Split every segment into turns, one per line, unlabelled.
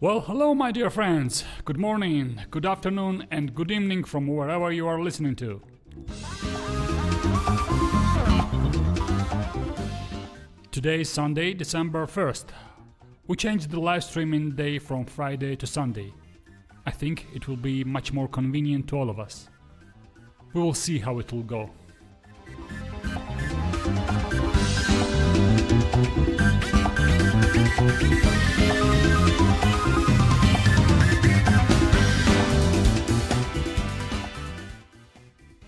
Well, hello my dear friends. Good morning, good afternoon and good evening from wherever you are listening to. Today is Sunday, December 1st. We changed the live streaming day from Friday to Sunday. I think it will be much more convenient to all of us. We will see how it will go.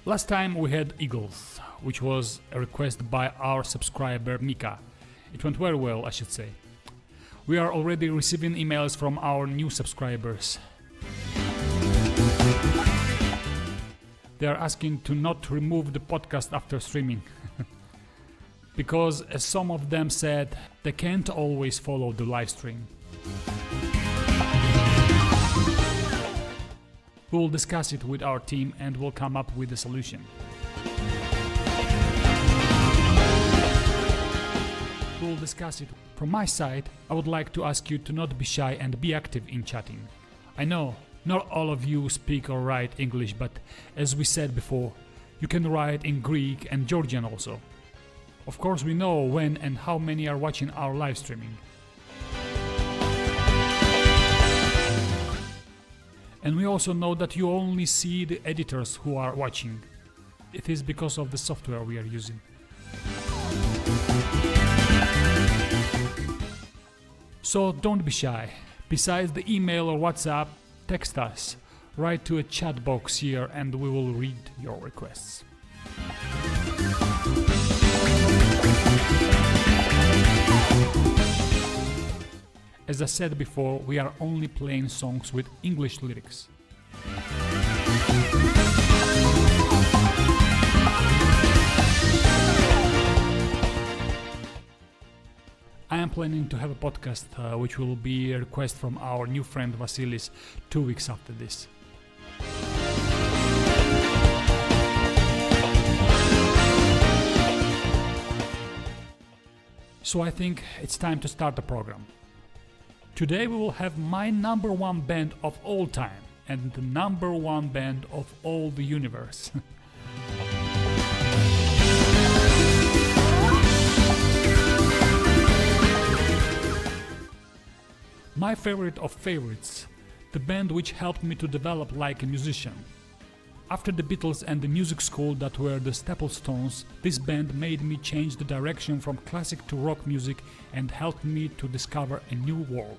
Last time we had Eagles, which was a request by our subscriber Mika. It went very well, I should say. We are already receiving emails from our new subscribers. They are asking to not remove the podcast after streaming. Because, as some of them said, they can't always follow the live stream. We will discuss it with our team and will come up with a solution. We will discuss it. From my side, I would like to ask you to not be shy and be active in chatting. I know not all of you speak or write English, but as we said before, you can write in Greek and Georgian also. Of course, we know when and how many are watching our live streaming. And we also know that you only see the editors who are watching. It is because of the software we are using. So don't be shy. Besides the email or WhatsApp, text us, write to a chat box here and we will read your requests. As I said before, we are only playing songs with English lyrics. I am planning to have a podcast which will be a request from our new friend Vasilis 2 weeks after this. So I think it's time to start the program. Today we will have my number one band of all time and the number one band of all the universe. My favorite of favorites, the band which helped me to develop like a musician. After the Beatles and the music school that were the Staplestones, this band made me change the direction from classic to rock music and helped me to discover a new world.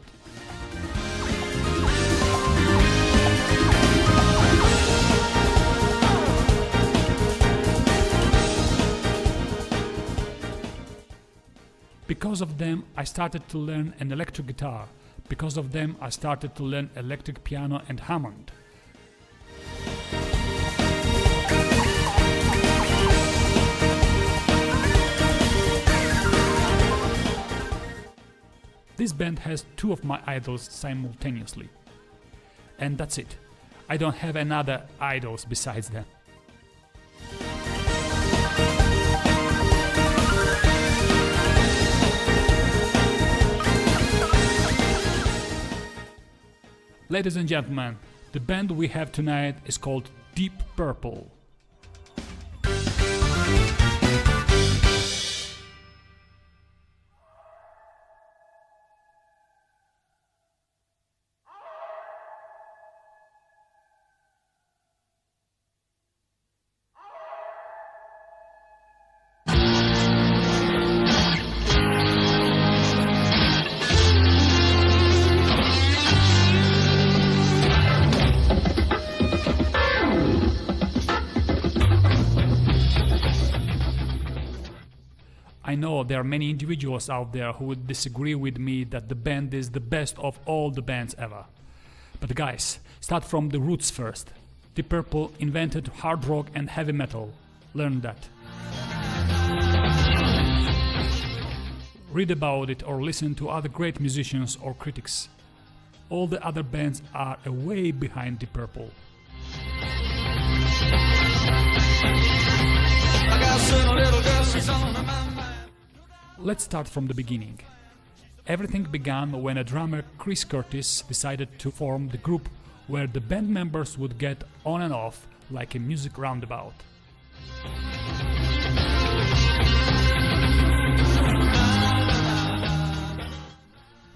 Because of them, I started to learn an electric guitar. Because of them, I started to learn electric piano and Hammond. This band has two of my idols simultaneously. And that's it. I don't have another idols besides them. Ladies and gentlemen, the band we have tonight is called Deep Purple. I know there are many individuals out there who would disagree with me that the band is the best of all the bands ever. But guys, start from the roots first. Deep Purple invented hard rock and heavy metal. Learn that. Read about it or listen to other great musicians or critics. All the other bands are way behind Deep Purple. Let's start from the beginning. Everything began when a drummer, Chris Curtis, decided to form the group where the band members would get on and off like a music roundabout.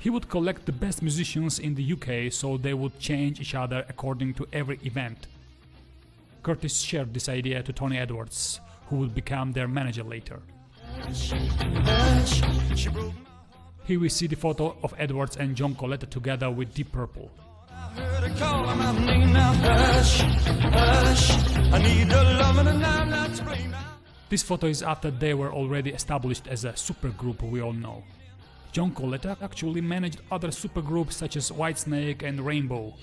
He would collect the best musicians in the UK so they would change each other according to every event. Curtis shared this idea to Tony Edwards, who would become their manager later. Here we see the photo of Edwards and John Coletta together with Deep Purple. This photo is after they were already established as a supergroup we all know. John Coletta actually managed other supergroups such as Whitesnake and Rainbow.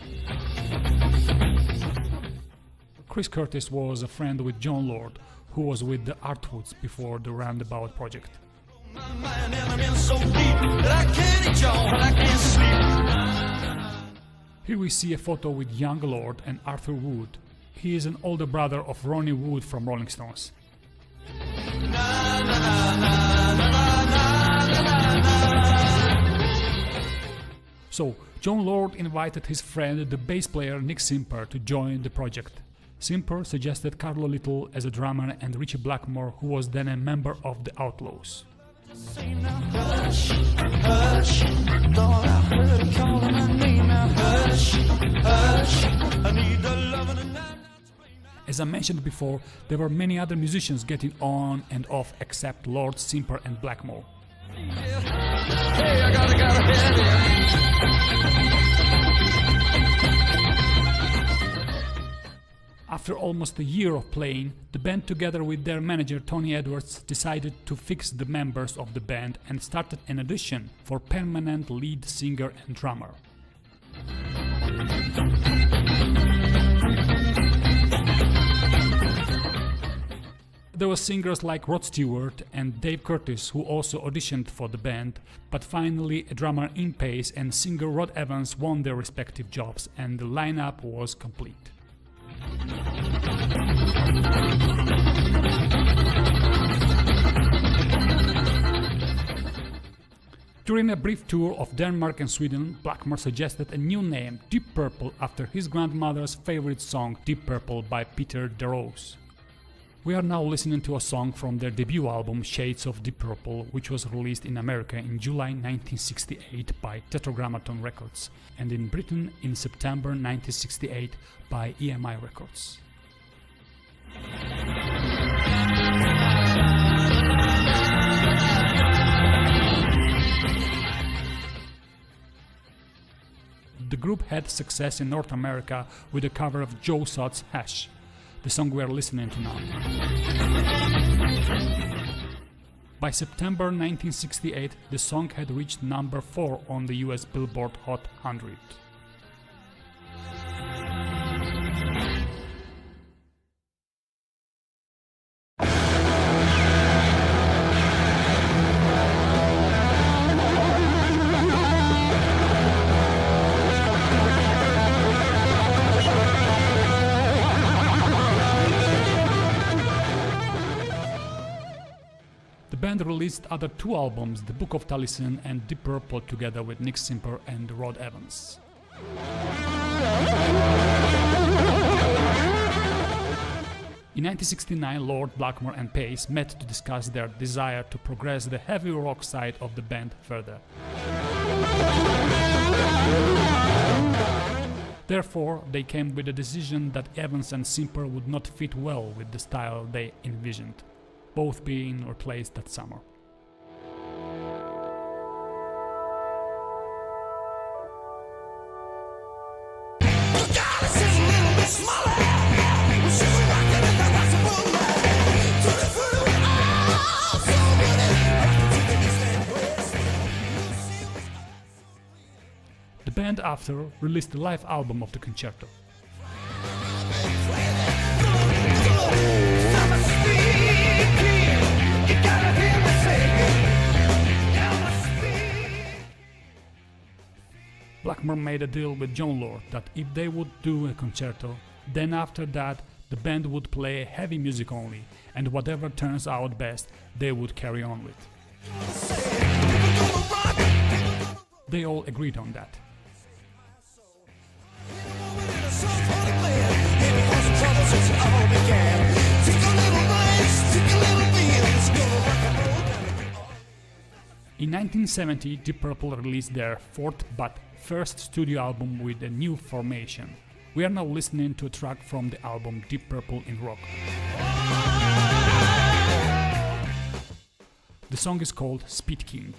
Chris Curtis was a friend with John Lord, who was with the Artwoods before the Roundabout project. Here we see a photo with young Lord and Arthur Wood. He is an older brother of Ronnie Wood from Rolling Stones. So, John Lord invited his friend, the bass player Nick Simper, to join the project. Simper suggested Carlo Little as a drummer and Richie Blackmore, who was then a member of the Outlaws. As I mentioned before, there were many other musicians getting on and off except Lord, Simper and Blackmore. After almost a year of playing, the band together with their manager Tony Edwards decided to fix the members of the band and started an audition for permanent lead singer and drummer. There were singers like Rod Stewart and Dave Curtis who also auditioned for the band, but finally a drummer in Pace and singer Rod Evans won their respective jobs and the lineup was complete. During a brief tour of Denmark and Sweden, Blackmore suggested a new name, Deep Purple, after his grandmother's favorite song Deep Purple by Peter DeRose. We are now listening to a song from their debut album Shades of Deep Purple, which was released in America in July 1968 by Tetragrammaton Records and in Britain in September 1968 by EMI Records. The group had success in North America with a cover of Joe Sott's Hash, the song we are listening to now. By September 1968, the song had reached number 4 on the US Billboard Hot 100. The band released other 2 albums, The Book of Taliesin and Deep Purple, together with Nick Simper and Rod Evans. In 1969, Lord, Blackmore and Pace met to discuss their desire to progress the heavy rock side of the band further. Therefore, they came with the decision that Evans and Simper would not fit well with the style they envisioned, both being replaced that summer. The band after released the live album of the concerto. Blackmore made a deal with John Lord that if they would do a concerto, then after that the band would play heavy music only, and whatever turns out best they would carry on with. They all agreed on that. In 1970, Deep Purple released their fourth but first studio album with a new formation. We are now listening to a track from the album Deep Purple in Rock. The song is called Speed King.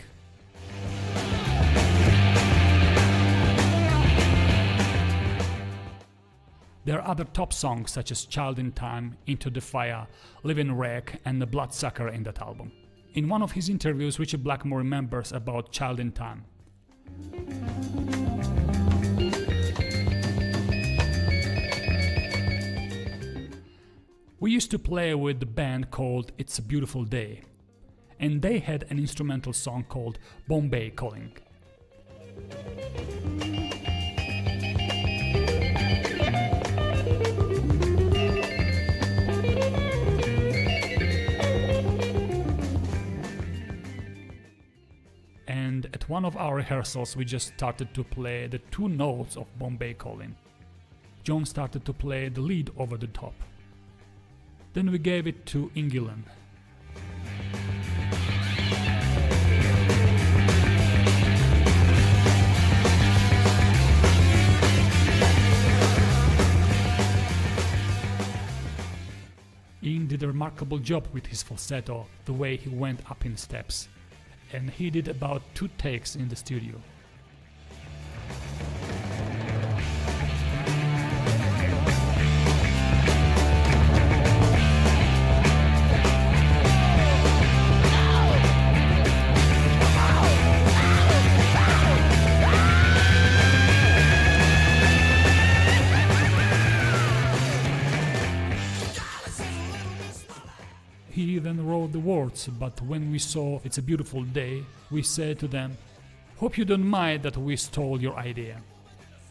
There are other top songs such as Child in Time, Into the Fire, Living Wreck and The Bloodsucker in that album. In one of his interviews, Richard Blackmore remembers about Child in Time. We used to play with the band called It's a Beautiful Day, and they had an instrumental song called Bombay Calling. And at one of our rehearsals we just started to play the two notes of Bombay Calling. John started to play the lead over the top. Then we gave it to Ingilan. Ian did a remarkable job with his falsetto, the way he went up in steps. And he did about 2 takes in the studio. He then wrote the words, but when we saw It's a Beautiful Day, we said to them, "Hope you don't mind that we stole your idea."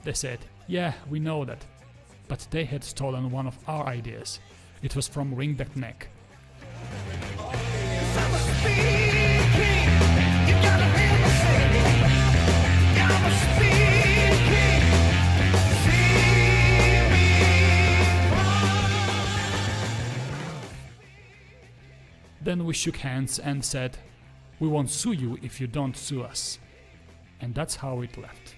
They said, "Yeah, we know that." But they had stolen one of our ideas. It was from Ring That Neck. Then we shook hands and said, "We won't sue you if you don't sue us." And that's how it left.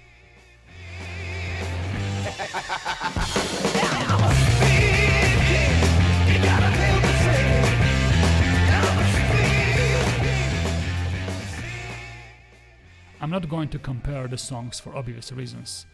I'm not going to compare the songs for obvious reasons.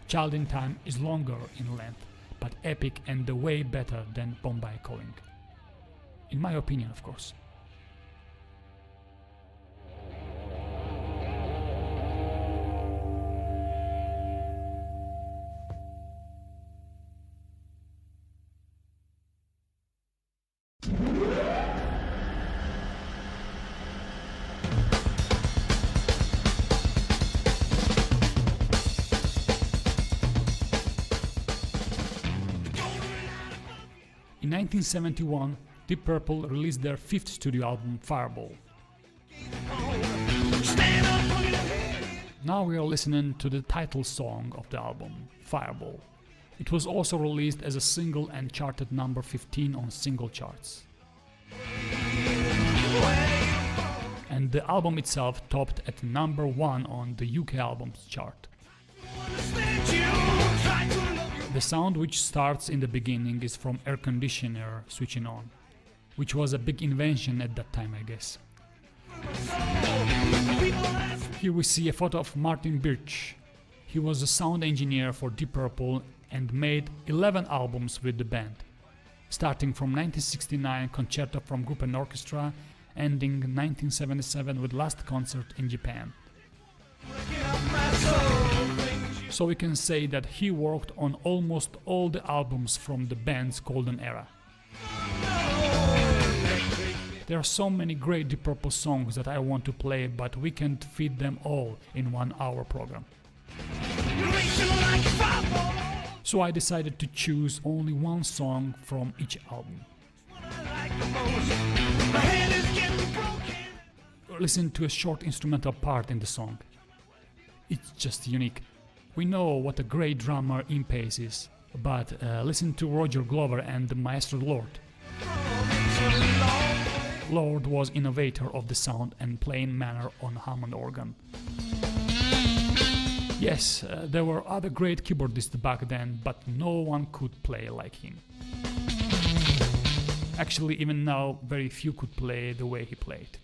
Child in Time is longer in length, but epic and way better than Bombay Calling. In my opinion, of course. In 1971, Deep Purple released their 5th studio album, Fireball. Now we are listening to the title song of the album, Fireball. It was also released as a single and charted number 15 on single charts. And the album itself topped at number 1 on the UK albums chart. The sound which starts in the beginning is from air conditioner switching on, which was a big invention at that time, I guess. Here we see a photo of Martin Birch. He was a sound engineer for Deep Purple and made 11 albums with the band, starting from 1969 Concerto from Group and Orchestra, ending 1977 with Last Concert in Japan. So we can say that he worked on almost all the albums from the band's golden era. There are so many great Deep Purple songs that I want to play, but we can't fit them all in 1 hour program. So I decided to choose only one song from each album. Listen to a short instrumental part in the song. It's just unique. We know what a great drummer Impace is, but listen to Roger Glover and the Maestro Lord. Lord was innovator of the sound and playing manner on Hammond organ. Yes, there were other great keyboardists back then, but no one could play like him. Actually, even now, very few could play the way he played.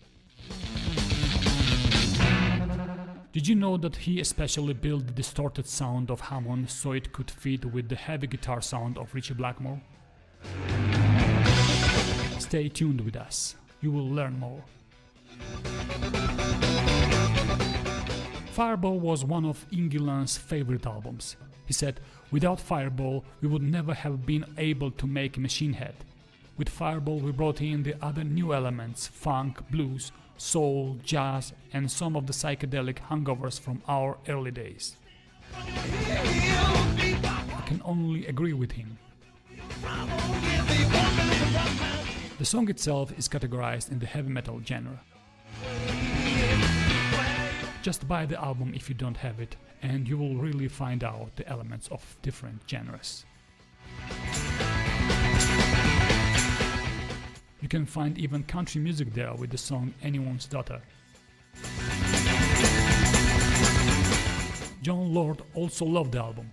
Did you know that he especially built the distorted sound of Hammond so it could fit with the heavy guitar sound of Ritchie Blackmore? Stay tuned with us, you will learn more. Fireball was one of Gillan's favorite albums. He said, "Without Fireball, we would never have been able to make Machine Head. With Fireball we brought in the other new elements, funk, blues, soul, jazz, and some of the psychedelic hangovers from our early days." I can only agree with him. The song itself is categorized in the heavy metal genre. Just buy the album if you don't have it, and you will really find out the elements of different genres. You can find even country music there with the song Anyone's Daughter. John Lord also loved the album.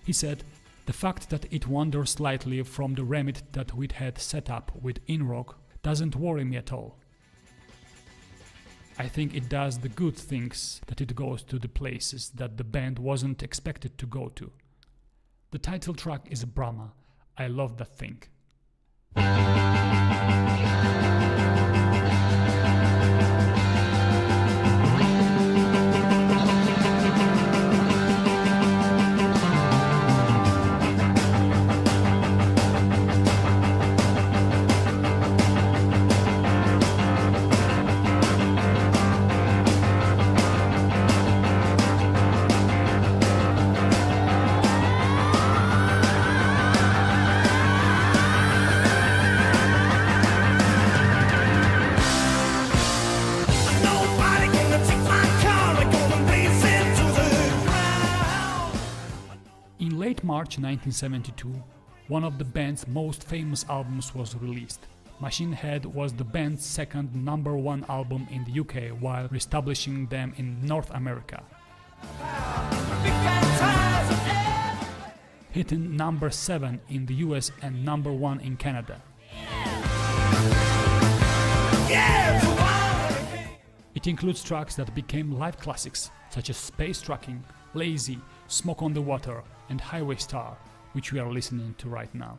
He said, "The fact that it wanders slightly from the remit that we'd had set up with In Rock doesn't worry me at all. I think it does the good things that it goes to the places that the band wasn't expected to go to. The title track is Brahma. I love that thing." In late March 1972, one of the band's most famous albums was released. Machine Head was the band's second #1 album in the UK while reestablishing them in North America, hitting #7 in the US and #1 in Canada. It includes tracks that became live classics such as Space Trucking, Lazy, Smoke on the Water, and Highway Star, which we are listening to right now.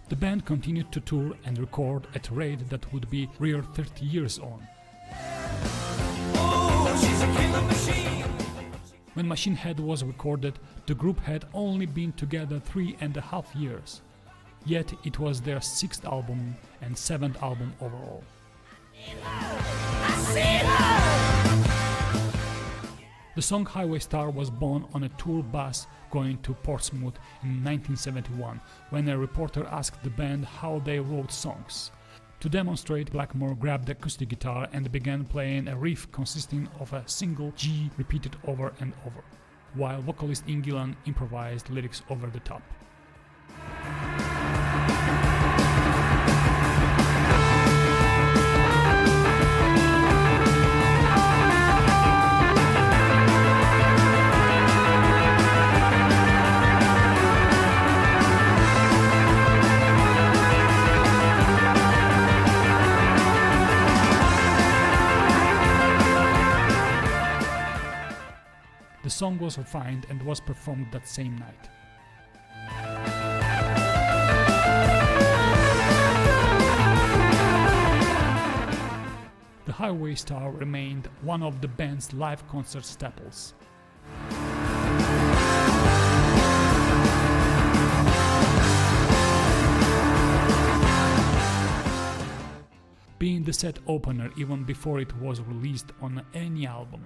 The band continued to tour and record at a rate that would be rare 30 years on. When Machine Head was recorded, the group had only been together 3.5 years. Yet it was their 6th album and 7th album overall. The song Highway Star was born on a tour bus going to Portsmouth in 1971 when a reporter asked the band how they wrote songs. To demonstrate, Blackmore grabbed the acoustic guitar and began playing a riff consisting of a single G repeated over and over, while vocalist Gillan improvised lyrics over the top. The song was refined and was performed that same night. The Highway Star remained one of the band's live concert staples. being the set opener even before it was released on any album.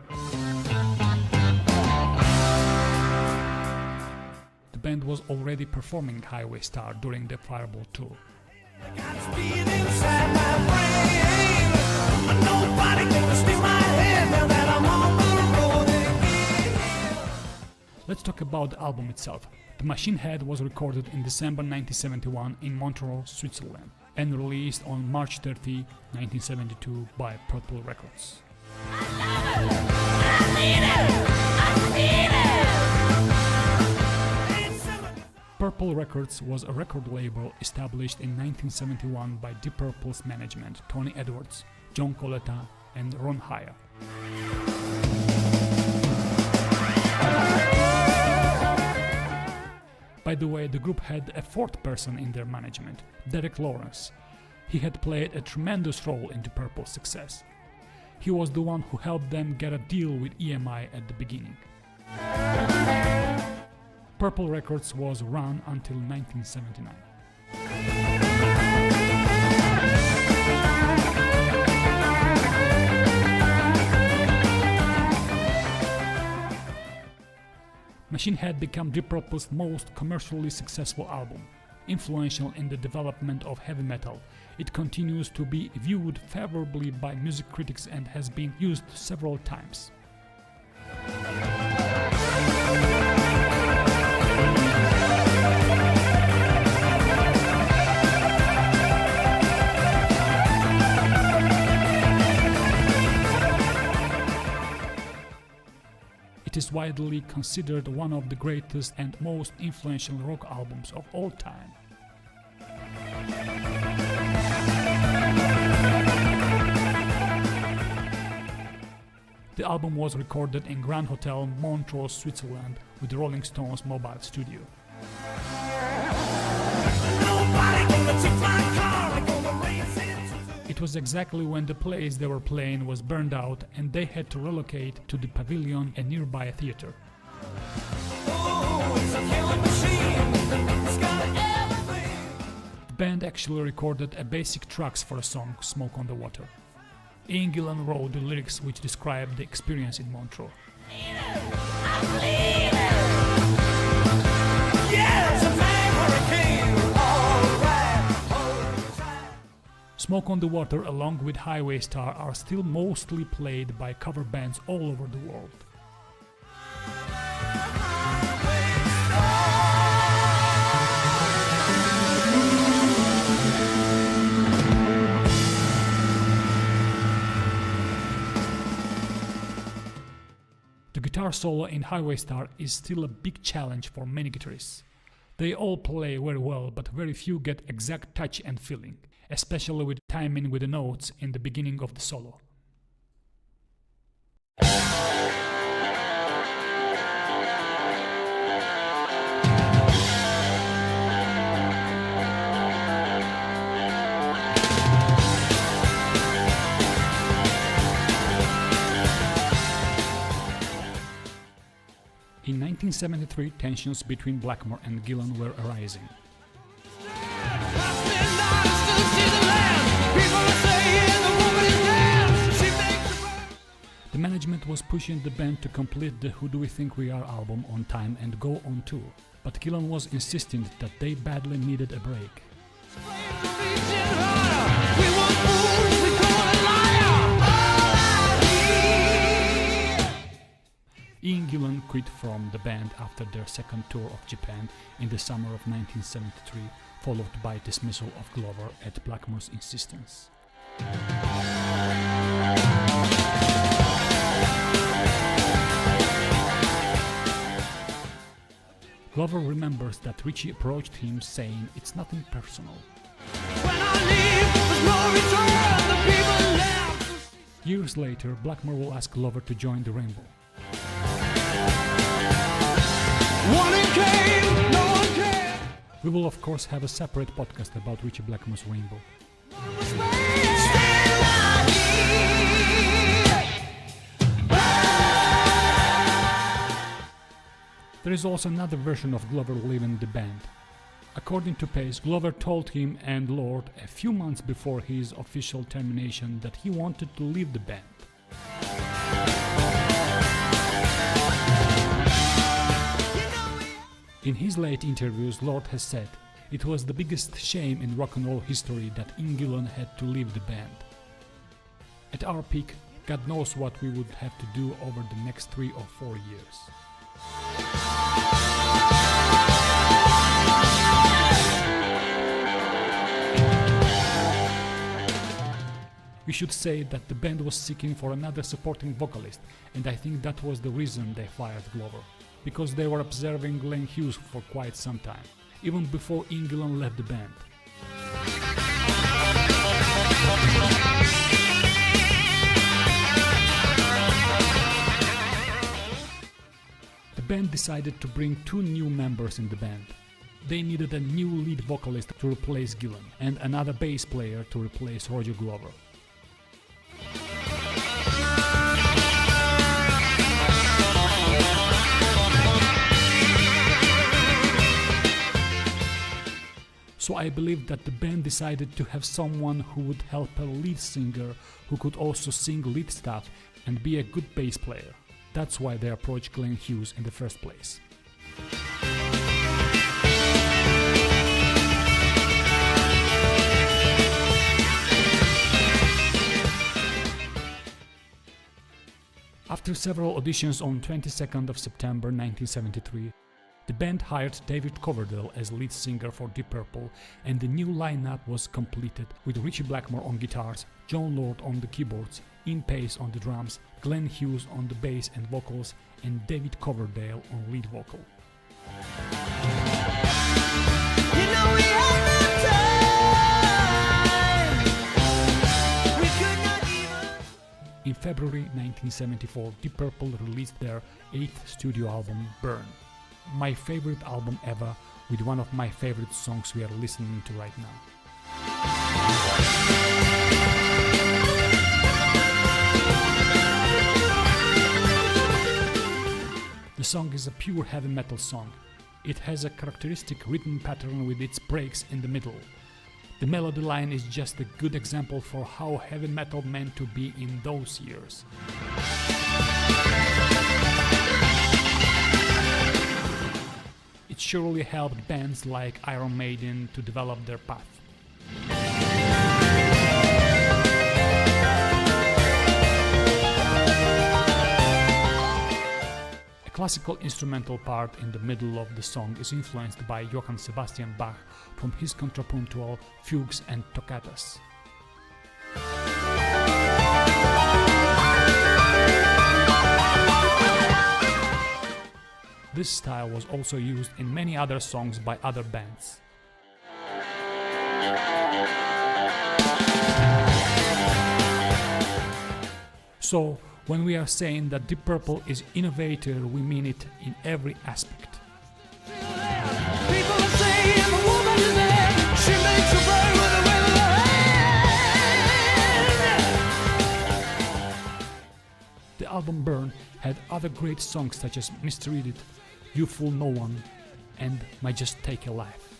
The band was already performing Highway Star during the Fireball tour. Let's talk about the album itself. The Machine Head was recorded in December 1971 in Montreal, Switzerland, and released on March 30, 1972 by Purple Records. Purple Records was a record label established in 1971 by Deep Purple's management Tony Edwards, John Coletta, and Ron Hyre. By the way, the group had a fourth person in their management, Derek Lawrence. He had played a tremendous role in Deep Purple's success. He was the one who helped them get a deal with EMI at the beginning. Purple Records was run until 1979. Machine Head became Deep Purple's most commercially successful album. Influential in the development of heavy metal, it continues to be viewed favorably by music critics and has been used several times. It is widely considered one of the greatest and most influential rock albums of all time. The album was recorded in Grand Hotel, Montreux, Switzerland, with the Rolling Stones mobile studio. It was exactly when the place they were playing was burned out and they had to relocate to the Pavilion, a nearby theater. The band actually recorded a basic tracks for a song, Smoke on the Water. Ian Gillan wrote the lyrics which describe the experience in Montreux. Smoke on the Water along with Highway Star are still mostly played by cover bands all over the world. The guitar solo in Highway Star is still a big challenge for many guitarists. They all play very well, but very few get exact touch and feeling, especially with timing with the notes in the beginning of the solo. In 1973, tensions between Blackmore and Gillan were arising. The management was pushing the band to complete the Who Do We Think We Are album on time and go on tour, but Gillan was insisting that they badly needed a break. Ian Gillan quit from the band after their second tour of Japan in the summer of 1973, followed by dismissal of Glover at Blackmore's insistence. Glover remembers that Ritchie approached him saying, "It's nothing personal." When I leave, there's no return, the people left. Years later, Blackmore will ask Glover to join the Rainbow. We will of course have a separate podcast about Ritchie Blackmore's Rainbow. There is also another version of Glover leaving the band. According to Pace, Glover told him and Lord a few months before his official termination that he wanted to leave the band. In his late interviews, Lord has said, "It was the biggest shame in rock and roll history that Ian Gillan had to leave the band. At our peak, God knows what we would have to do over the next 3 or 4 years." We should say that the band was seeking for another supporting vocalist, and I think that was the reason they fired Glover, because they were observing Glenn Hughes for quite some time, even before Ian Gillan left the band. The band decided to bring 2 new members in the band. They needed a new lead vocalist to replace Gillan and another bass player to replace Roger Glover. So I believe that the band decided to have someone who would help a lead singer who could also sing lead stuff and be a good bass player. That's why they approached Glenn Hughes in the first place. After several auditions on 22nd of September 1973, the band hired David Coverdale as lead singer for Deep Purple, and the new lineup was completed with Ritchie Blackmore on guitars, John Lord on the keyboards, Ian Pace on the drums, Glenn Hughes on the bass and vocals, and David Coverdale on lead vocal. In February 1974, Deep Purple released their 8th studio album, Burn. My favorite album ever, with one of my favorite songs we are listening to right now. The song is a pure heavy metal song. It has a characteristic rhythm pattern with its breaks in the middle. The melody line is just a good example for how heavy metal meant to be in those years. It surely helped bands like Iron Maiden to develop their path. A classical instrumental part in the middle of the song is influenced by Johann Sebastian Bach from his contrapuntal fugues and toccatas. This style was also used in many other songs by other bands. So, when we are saying that Deep Purple is innovator, we mean it in every aspect. The album Burn had other great songs such as Mistreated, You Fool No One, and Might Just Take a Life.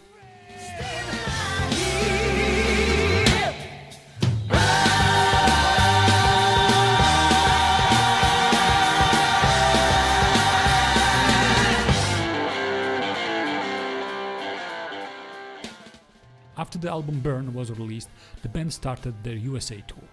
After the album Burn was released, the band started their USA tour.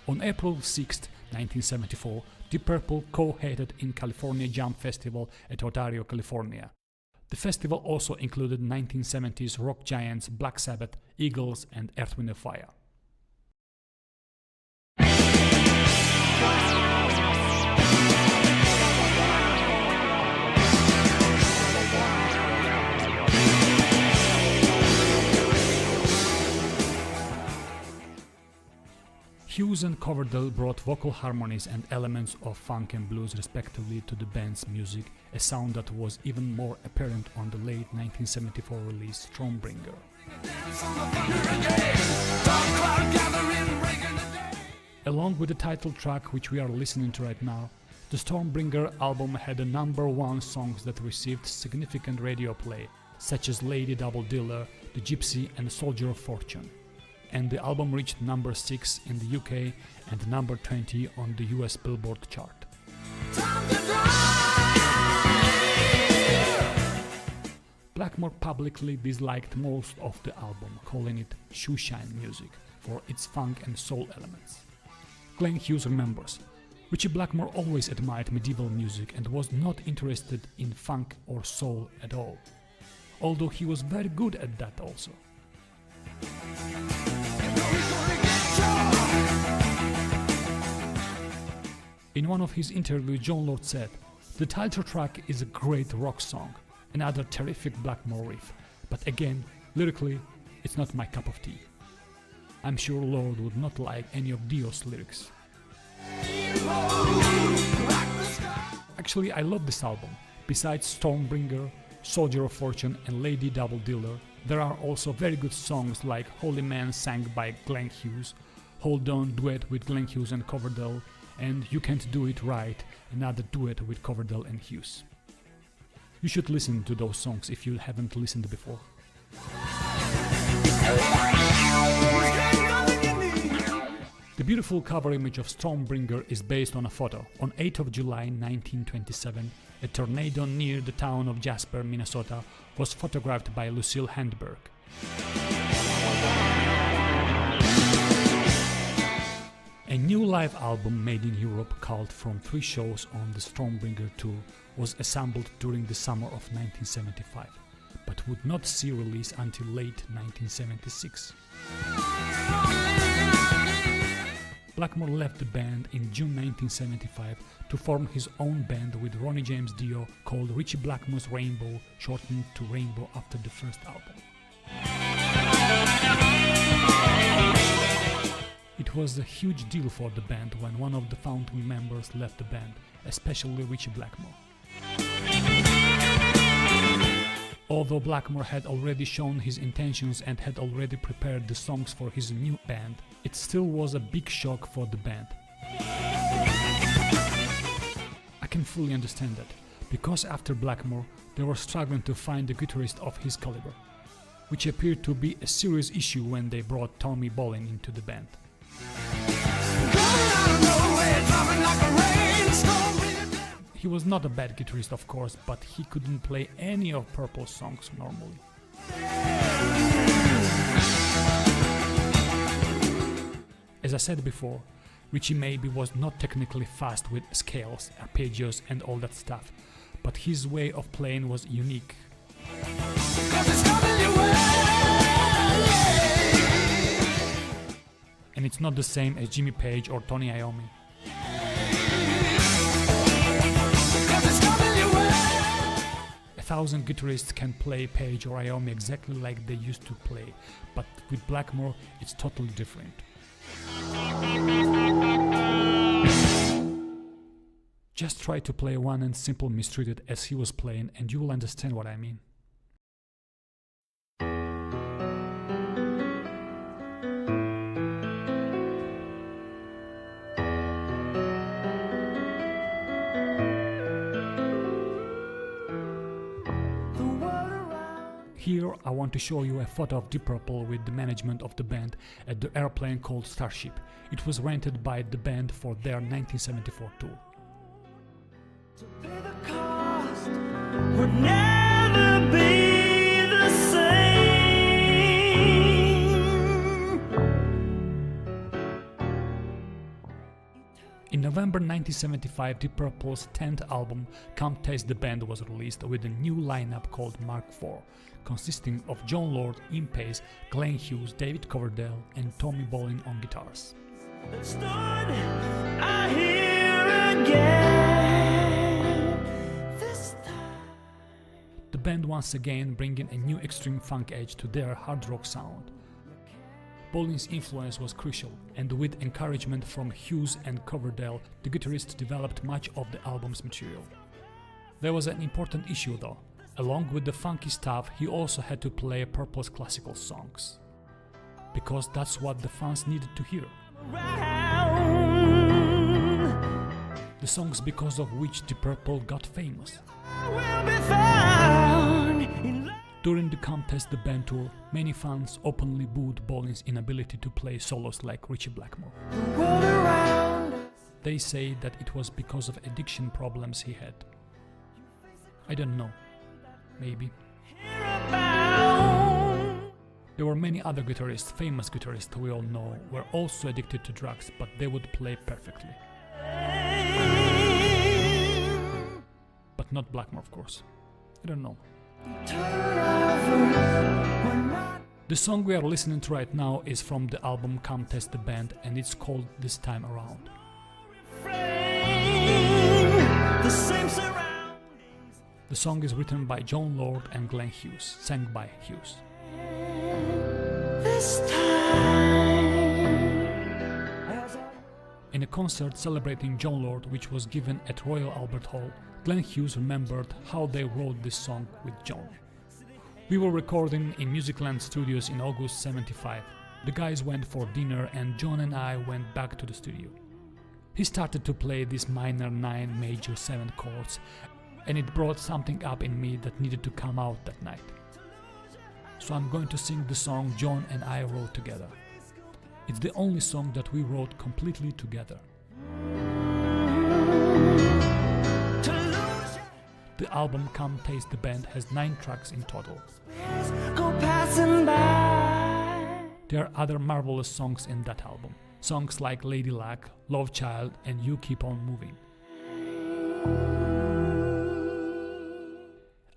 On April 6, 1974, Deep Purple co-headed in California Jam Festival at Ontario, California. The festival also included 1970s rock giants Black Sabbath, Eagles, and Earth, Wind & Fire. Hughes and Coverdale brought vocal harmonies and elements of funk and blues respectively to the band's music, a sound that was even more apparent on the late 1974 release Stormbringer. Along with the title track which we are listening to right now, the Stormbringer album had a number one songs that received significant radio play, such as Lady Double Dealer, The Gypsy and Soldier of Fortune. And the album reached number 6 in the UK and number 20 on the US Billboard chart. Blackmore publicly disliked most of the album, calling it shoeshine music for its funk and soul elements. Glenn Hughes remembers, Ritchie Blackmore always admired medieval music and was not interested in funk or soul at all, although he was very good at that also. In one of his interviews, John Lord said, "The title track is a great rock song, another terrific Blackmore riff, but again, lyrically, it's not my cup of tea. I'm sure Lord would not like any of Dio's lyrics." Actually, I love this album. Besides Stormbringer, Soldier of Fortune and Lady Double Dealer, there are also very good songs like Holy Man sang by Glenn Hughes, Hold On duet with Glenn Hughes and Coverdale, and You Can't Do It Right, another duet with Coverdale and Hughes. You should listen to those songs if you haven't listened before. The beautiful cover image of Stormbringer is based on a photo. On 8th of July 1927, a tornado near the town of Jasper, Minnesota was photographed by Lucille Handberg. A new live album made in Europe called From 3 Shows on the Stormbringer Tour was assembled during the summer of 1975, but would not see release until late 1976. Blackmore left the band in June 1975 to form his own band with Ronnie James Dio called Ritchie Blackmore's Rainbow, shortened to Rainbow after the first album. It was a huge deal for the band when one of the founding members left the band, especially Ritchie Blackmore. Although Blackmore had already shown his intentions and had already prepared the songs for his new band, it still was a big shock for the band. I can fully understand that, because after Blackmore they were struggling to find a guitarist of his caliber, which appeared to be a serious issue when they brought Tommy Bolin into the band. He was not a bad guitarist, of course, but he couldn't play any of Purple's songs normally. As I said before, Ritchie maybe was not technically fast with scales, arpeggios and all that stuff, but his way of playing was unique. And it's not the same as Jimmy Page or Tony Iommi. A thousand guitarists can play Page or Iommi exactly like they used to play, but with Blackmore it's totally different. Just try to play one and simple Mistreated as he was playing and you will understand what I mean. Here I want to show you a photo of Deep Purple with the management of the band at the airplane called Starship. It was rented by the band for their 1974 tour.
To pay the cost would never be the same.
In November 1975, Deep Purple's 10th album, Come Taste the Band, was released with a new lineup called Mark IV, consisting of John Lord, Ian Pace, Glenn Hughes, David Coverdale and Tommy Bolin on guitars.
That stood I hear again this time.
The band once again bringing a new extreme funk edge to their hard rock sound. Bolin's influence was crucial, and with encouragement from Hughes and Coverdale, the guitarist developed much of the album's material. There was an important issue though. Along with the funky stuff, he also had to play Purple's classical songs. Because that's what the fans needed to hear. The songs because of which Deep Purple got famous. During the Contest the Band tour, many fans openly booed Bolin's inability to play solos like Ritchie Blackmore. They say that it was because of addiction problems he had. I don't know. Maybe. There were many other guitarists, famous guitarists we all know, were also addicted to drugs, but they would play perfectly. But not Blackmore, of course. I don't know. The song we are listening to right now is from the album Contest the Band, and it's called This Time Around. The song is written by John Lord and Glenn Hughes, sang by Hughes. In a concert celebrating John Lord, which was given at Royal Albert Hall, Glenn Hughes remembered how they wrote this song with John. We were recording in Musicland Studios in August '75. The guys went for dinner and John and I went back to the studio. He started to play these minor 9 major 7 chords, and it brought something up in me that needed to come out that night. So I'm going to sing the song John and I wrote together. It's the only song that we wrote completely together. The album Come Taste the Band has 9 tracks in total. There are other marvelous songs in that album. Songs like Lady Luck, Love Child and You Keep On Moving.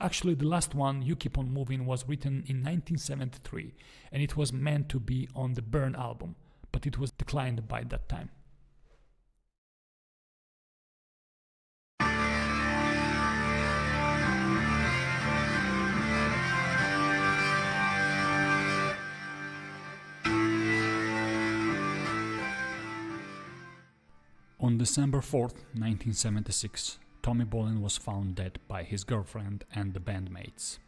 Actually, the last one, You Keep On Moving, was written in 1973 and it was meant to be on the Burn album, but it was declined by that time. On December 4th, 1976, Tommy Bolin was found dead by his girlfriend and the bandmates.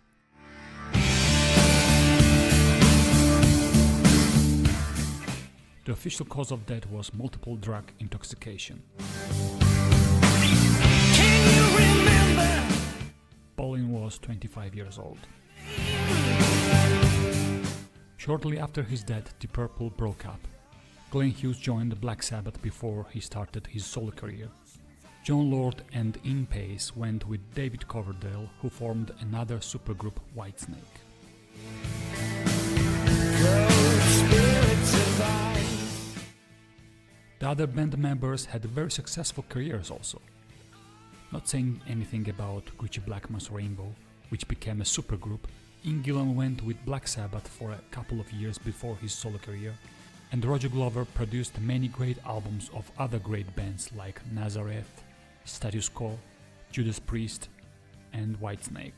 The official cause of death was multiple drug intoxication. Bolin was 25 years old. Shortly after his death, Deep Purple broke up. Glenn Hughes joined Black Sabbath before he started his solo career. John Lord and Ian Pace went with David Coverdale, who formed another supergroup, Whitesnake. The other band members had very successful careers also. Not saying anything about Ritchie Blackmore's Rainbow, which became a supergroup, Ian Gillan went with Black Sabbath for a couple of years before his solo career, and Roger Glover produced many great albums of other great bands like Nazareth, Status Quo, Judas Priest, and Whitesnake.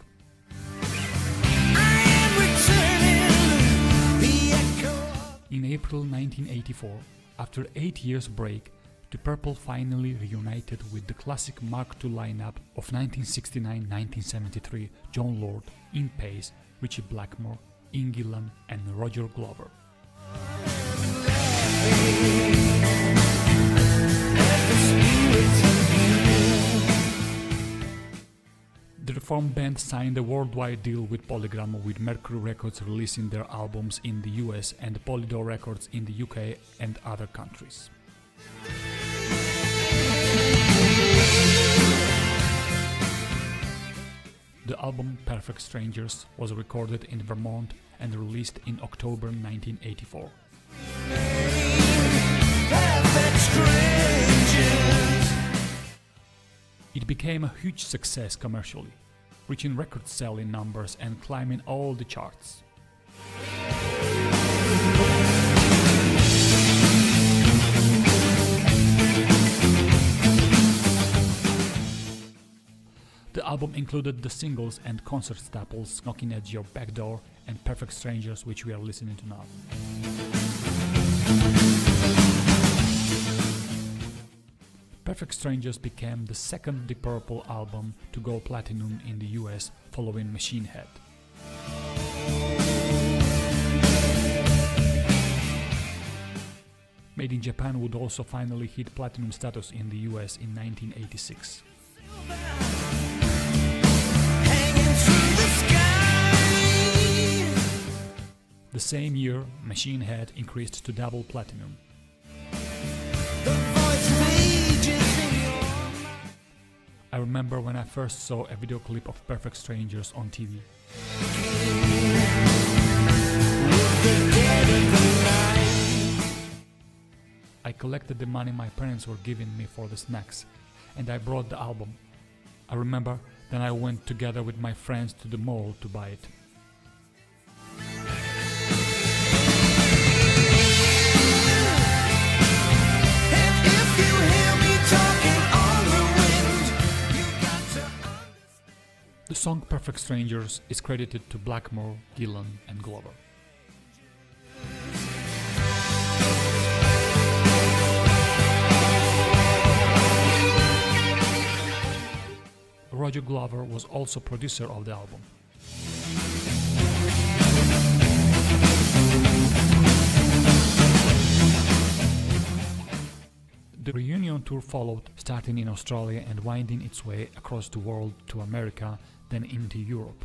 In April 1984, after 8 years break, The Purple finally reunited with the classic Mark II lineup of 1969-1973 John Lord, Ian Pace, Ritchie Blackmore, Ian Gillan, and Roger Glover. The reformed band signed a worldwide deal with Polygram, with Mercury Records releasing their albums in the US and Polydor Records in the UK and other countries. The album Perfect Strangers was recorded in Vermont and released in October 1984. It became a huge success commercially, reaching record selling numbers and climbing all the charts. The album included the singles and concert staples Knocking at Your Back Door and Perfect Strangers, which we are listening to now. Perfect Strangers became the second Deep Purple album to go platinum in the US following Machine Head. Made in Japan would also finally hit platinum status in the US in 1986.
Hanging through the sky.
The same year, Machine Head increased to double platinum.
The voice of ages in your mind.
I remember when I first saw a video clip of Perfect Strangers on TV.
The dead of the night.
I collected the money my parents were giving me for the snacks, and I brought the album. I remember then I went together with my friends to the mall to buy it.
And if you hear me talking on the wind, you got to understand.
The song Perfect Strangers is credited to Blackmore, Gillan and Glover. Roger Glover was also producer of the album. The reunion tour followed, starting in Australia and winding its way across the world to America, then into Europe.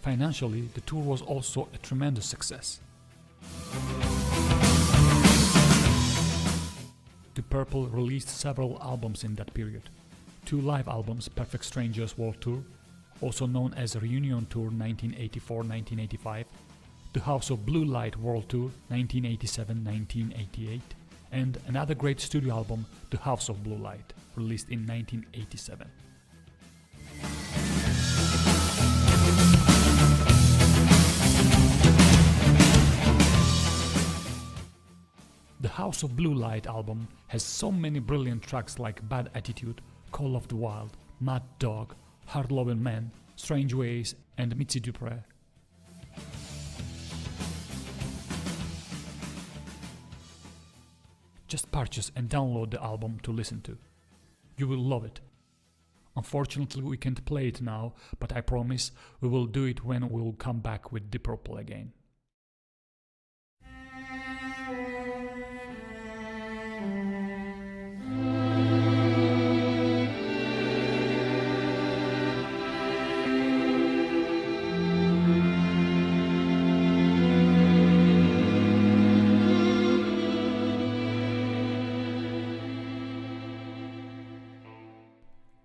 Financially, the tour was also a tremendous success. Deep Purple released several albums in that period. 2 live albums, Perfect Strangers World Tour, also known as Reunion Tour 1984-1985, The House of Blue Light World Tour 1987-1988, and another great studio album, The House of Blue Light, released in 1987. The House of Blue Light album has so many brilliant tracks like Bad Attitude, Call of the Wild, Mad Dog, Hard Loving Man, Strange Ways and Mitzi Dupre. Just purchase and download the album to listen to. You will love it. Unfortunately we can't play it now, but I promise we will do it when we'll come back with Deep Purple again.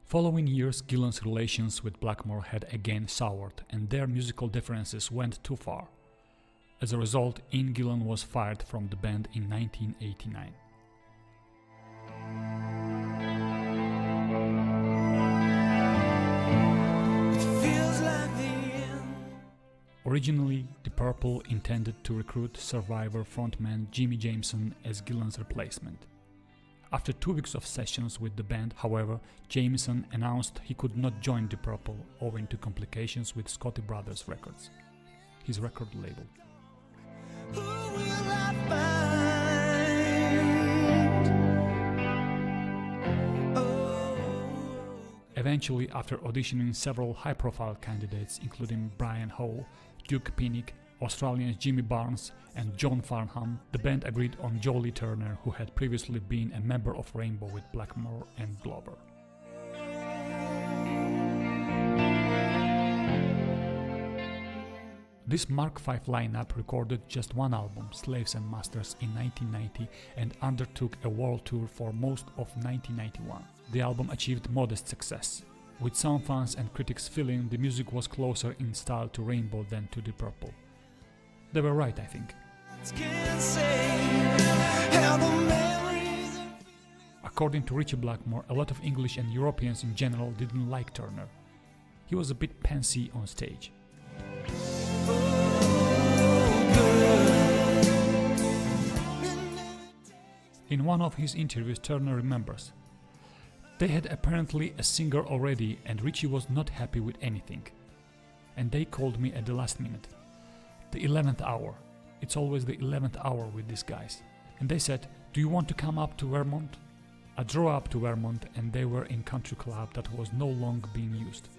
Following years, Gillan's relations with Blackmore had again soured, and their musical differences went too far. As a result, Ian Gillan was fired from the band in 1989.
It feels like the end.
Originally, Deep Purple intended to recruit Survivor frontman Jimmy Jameson as Gillan's replacement. After 2 weeks of sessions with the band, however, Jameson announced he could not join Deep Purple owing to complications with Scotti Brothers Records, his record label.
Who will I find? Oh.
Eventually, after auditioning several high-profile candidates including Brian Howe, Duke Pinnick, Australians Jimmy Barnes and John Farnham, the band agreed on Jolie Turner, who had previously been a member of Rainbow with Blackmore and Glover. This Mark V lineup recorded just one album, Slaves and Masters, in 1990 and undertook a world tour for most of 1991. The album achieved modest success, with some fans and critics feeling the music was closer in style to Rainbow than to Deep Purple. They were right, I think.
Can't say how the memories are.
According to Richie Blackmore, a lot of English and Europeans in general didn't like Turner. He was a bit pantsy on stage. In one of his interviews, Turner remembers, They had apparently a singer already and Richie was not happy with anything. And they called me at the last minute. The 11th hour. It's always the 11th hour with these guys. And they said, "Do you want to come up to Vermont?" I drove up to Vermont and they were in country club that was no longer being used.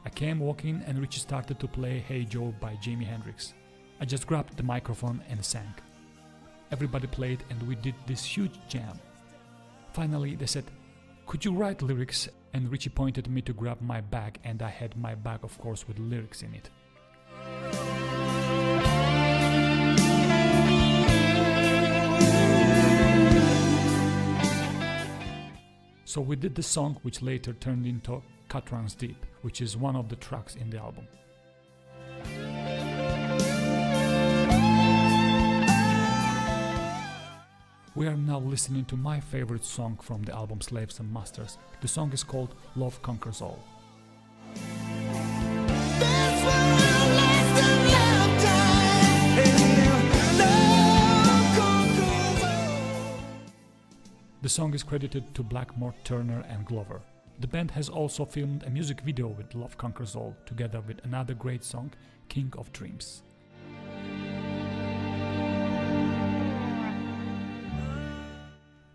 I came walking and Richie started to play Hey Joe by Jimi Hendrix. I just grabbed the microphone and sang. Everybody played and we did this huge jam. Finally they said, "Could you write lyrics?" And Richie pointed me to grab my bag and I had my bag of course with lyrics in it. So we did the song which later turned into Cut Runs Deep, which is one of the tracks in the album. We are now listening to my favorite song from the album Slaves and Masters. The song is called Love Conquers All.
That's why I last a lifetime. And love conquers all.
The song is credited to Blackmore, Turner and Glover. The band has also filmed a music video with Love Conquers All, together with another great song, King of Dreams.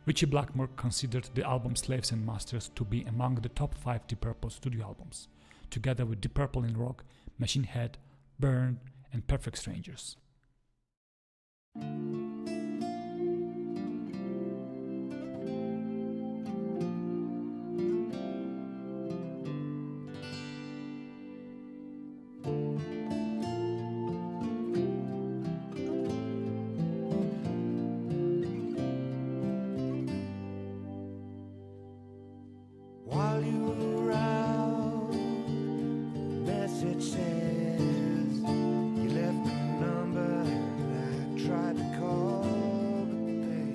Richie Blackmore considered the album Slaves and Masters to be among the top 5 Deep Purple studio albums, together with Deep Purple in Rock, Machine Head, Burn and Perfect Strangers.
While you were out, message says you left a number I tried to call, but they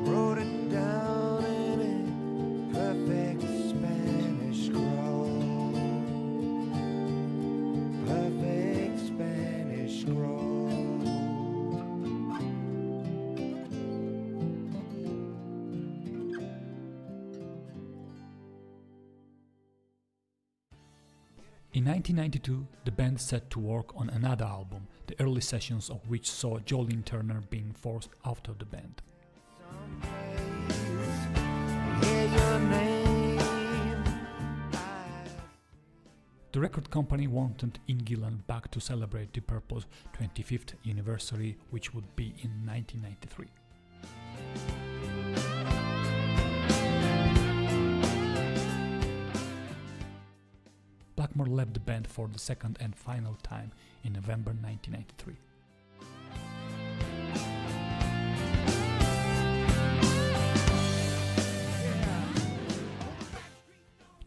wrote it down in a perfect Spanish scrawl. Perfect Spanish scrawl.
In 1992, the band set to work on another album, the early sessions of which saw Jolene Turner being forced out of the band.
Hear your name.
The record company wanted Ian Gillan back to celebrate Deep Purple's 25th anniversary, which would be in 1993. Blackmore left the band for the second and final time in November 1993.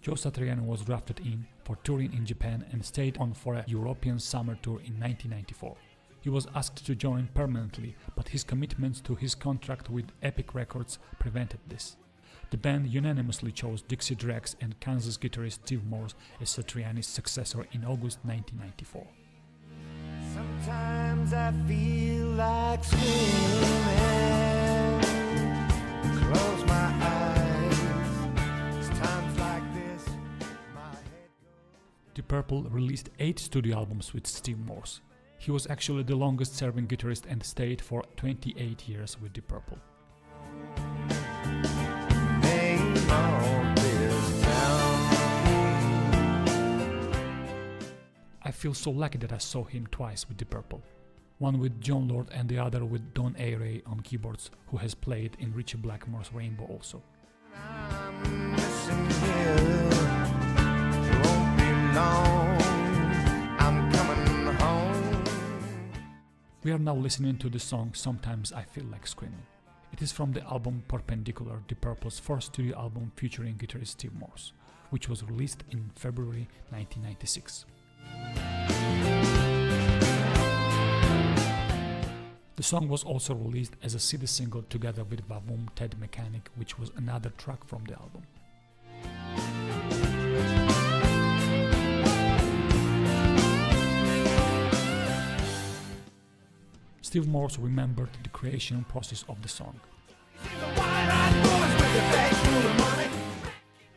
Joe Satriani was drafted in for touring in Japan and stayed on for a European summer tour in 1994. He was asked to join permanently, but his commitments to his contract with Epic Records prevented this. The band unanimously chose Dixie Drex and Kansas guitarist Steve Morse as Satriani's successor in August 1994.
Sometimes I feel like swimming. Close my eyes. It's times like this my head goes.
Deep Purple released 8 studio albums with Steve Morse. He was actually the longest serving guitarist and stayed for 28 years with Deep Purple.
Name on this town.
I feel so lucky that I saw him twice with Deep Purple. One with John Lord and the other with Don Airey on keyboards, who has played in Richie Blackmore's Rainbow also.
I'm missing you. It won't be long. I'm coming home.
We are now listening to the song Sometimes I Feel Like Screaming. It is from the album Perpendicular, Deep Purple's first studio album featuring guitarist Steve Morse, which was released in February 1996. The song was also released as a CD single together with Vavoom Ted Mechanic, which was another track from the album. Steve Morse remembered the creation process of the song.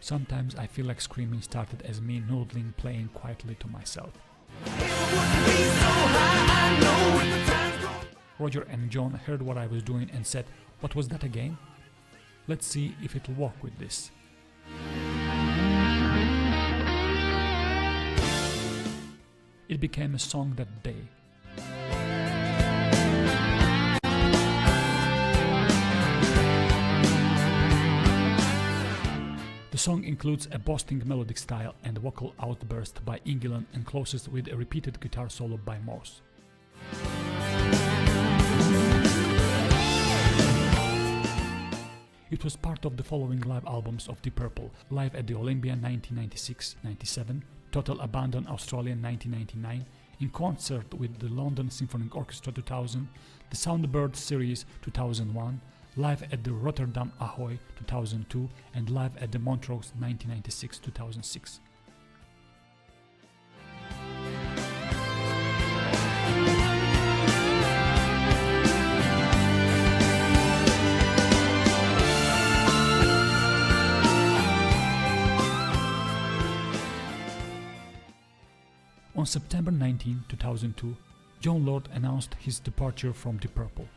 Sometimes I feel like screaming started as me noodling, playing quietly to myself. Roger and John heard what I was doing and said, "What was that again? Let's see if it'll work with this." It became a song that day. The song includes a boasting melodic style and vocal outburst by Ingelan and closes with a repeated guitar solo by Morse. It was part of the following live albums of Deep Purple: Live at the Olympia 1996-97, Total Abandon Australia 1999, In Concert with the London Symphony Orchestra 2000, the Soundbird Series 2001, Live at the Rotterdam Ahoy 2002, and Live at the Montreux 1996-2006. On September 19, 2002, Jon Lord announced his departure from Deep Purple.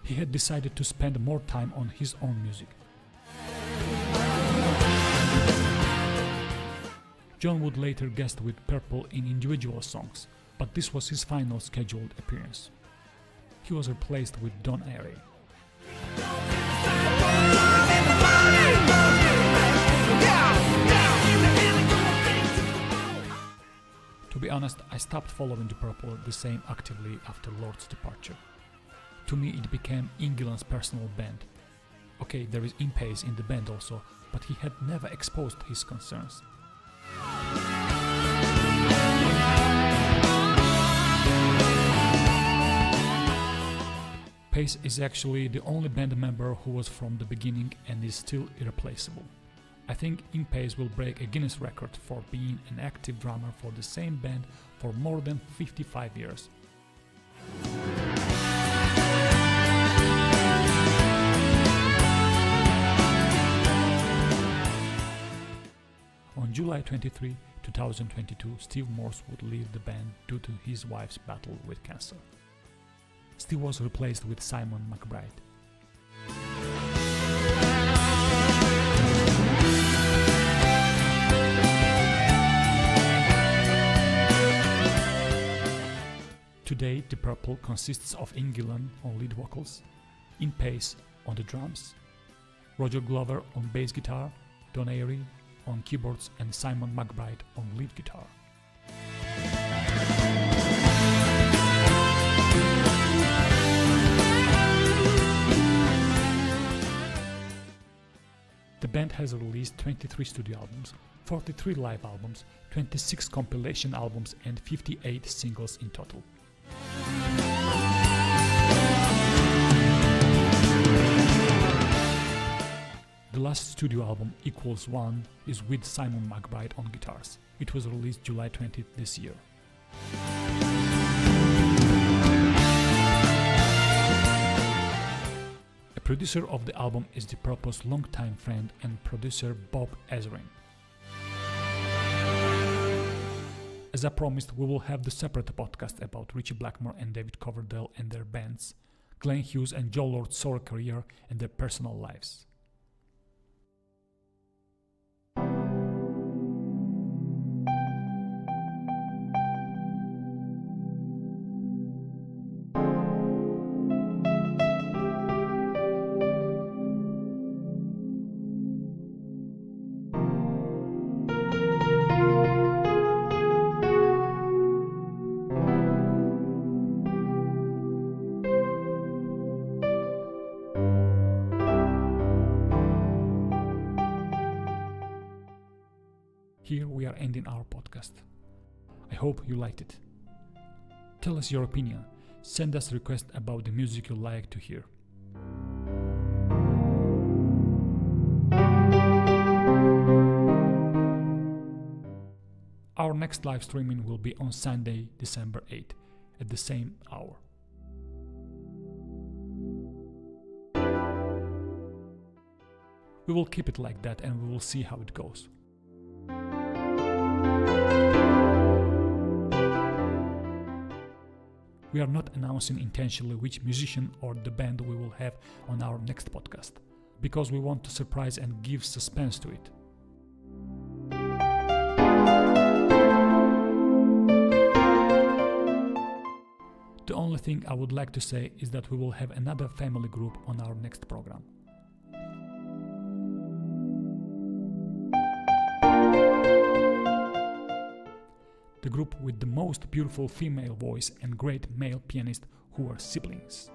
He had decided to spend more time on his own music. Jon would later guest with Purple in individual songs, but this was his final scheduled appearance. He was replaced with Don Airey. To be honest, I stopped following Deep Purple the same actively after Lord's departure. To me, it became Ingelan's personal band. Okay, there is Impace in the band also, but he had never exposed his concerns. Pace is actually the only band member who was from the beginning and is still irreplaceable. I think Impace will break a Guinness record for being an active drummer for the same band for more than 55 years. On July 23, 2022, Steve Morse would leave the band due to his wife's battle with cancer. Steve was replaced with Simon McBride. Today, Deep Purple consists of Ingelan on lead vocals, Impace on the drums, Roger Glover on bass guitar, Don Airey on keyboards, and Simon McBride on lead guitar. The band has released 23 studio albums, 43 live albums, 26 compilation albums, and 58 singles in total. The last studio album, Equals One, is with Simon McBride on guitars. It was released July 20th this year. A producer of the album is Deep Purple's longtime friend and producer Bob Ezrin. As I promised, we will have the separate podcast about Ritchie Blackmore and David Coverdale and their bands, Glenn Hughes and Jon Lord's solo career and their personal lives. Here we are ending our podcast. I hope you liked it. Tell us your opinion. Send us requests about the music you like to hear. Our next live streaming will be on Sunday, December 8th, at the same hour. We will keep it like that and we will see how it goes. We are not announcing intentionally which musician or the band we will have on our next podcast, because we want to surprise and give suspense to it. The only thing I would like to say is that we will have another family group on our next program. The group with the most beautiful female voice and great male pianist who are siblings.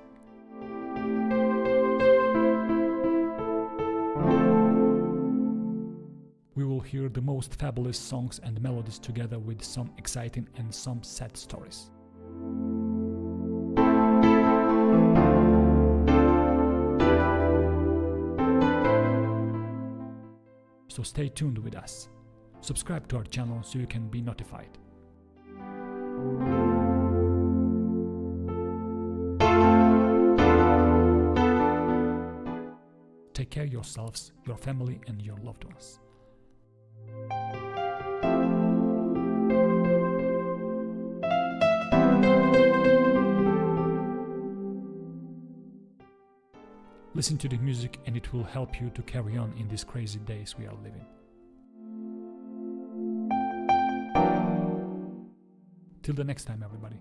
We will hear the most fabulous songs and melodies together with some exciting and some sad stories. So stay tuned with us. Subscribe to our channel so you can be notified. Take care of yourselves, your family and your loved ones. Listen to the music and it will help you to carry on in these crazy days we are living. Till the next time, everybody.